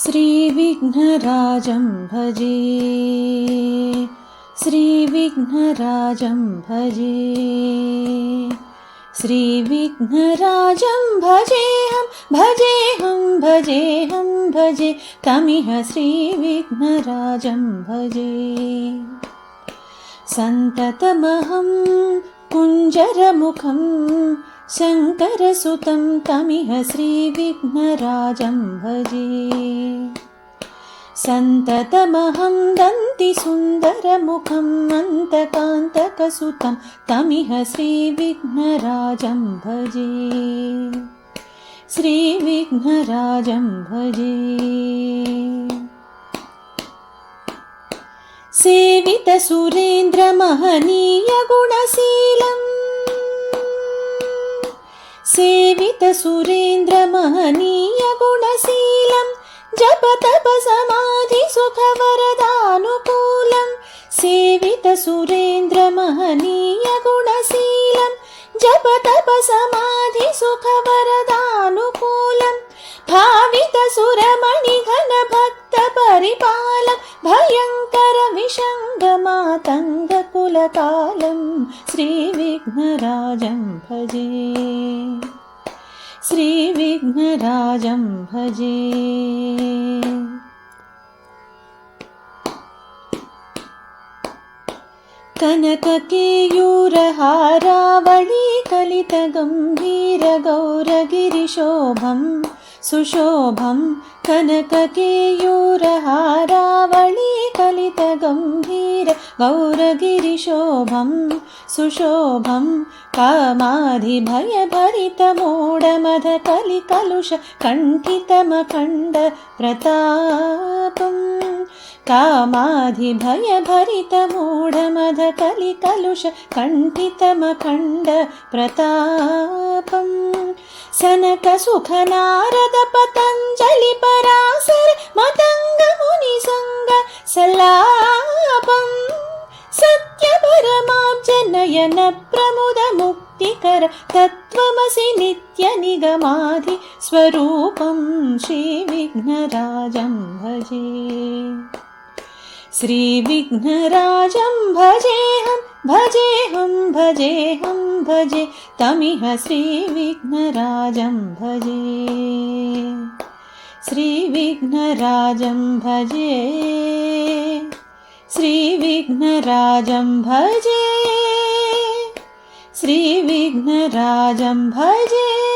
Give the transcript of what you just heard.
श्रीविघ्नराजं भजे, श्रीविघ्नराजं भजे, श्रीविघ्नराजं भजेऽहं भजेऽहं भजेऽहं भजे तमिह श्रीविघ्नराजं भजे। सन्ततमहं कुञ्जरमुखं शङ्करसुतं तमिह श्रीविघ्नराजं भजे। सन्ततमहं दन्तिसुन्दरमुखं अन्तकान्तकसुतं तमिह श्रीविघ्नराजं भजे, श्रीविघ्नराजं भजे। सेवितसुरेन्द्रमहनीयगुणशीलम्, सेवितसुरेन्द्रमहनीयगुणशीलं जपतपसमाधिसुखवरदानुकूलं। सेवितसुरेन्द्रमहनीयगुणशीलं जपतपसमाधिसुखवरदानुकूलं। भावितसुरमणिघनभक्तपरिपालं भयङ्करविषङ्गमातङ्गकुलकालं श्रीविघ्नराजं भजे, श्रीविघ्नराजं भजे। कनककेयूरहारावळीकलितगम्भीरगौरगिरिशोभं सुशोभं, कनककेयूरहारावळीकलितगम्भीरगौरगिरिशोभं सुशोभं। कामाधिभयभरितमूढमदकलिकलुषकण्ठितमखण्डप्रतापं, कामाधिभयभरितमूढमदकलिकलुषकण्ठितमखण्डप्रतापं। सनकसुखनारदपतञ्जलिपराशर मतङ्गमुनिसङ्ग सल्लापं, सत्यपरमाब्जनयनप्रमुदमुक्तिकर तत्त्वमसि नित्यनिगमाधिस्वरूपं श्रीविघ्नराजं भजे, श्रीविघ्नराजं भजेऽहं भजेऽहं भजेऽहं भजे तमिह श्रीविघ्नराजं भजे, श्रीविघ्नराजं भजे, श्रीविघ्नराजं भजे, श्रीविघ्नराजं भजे।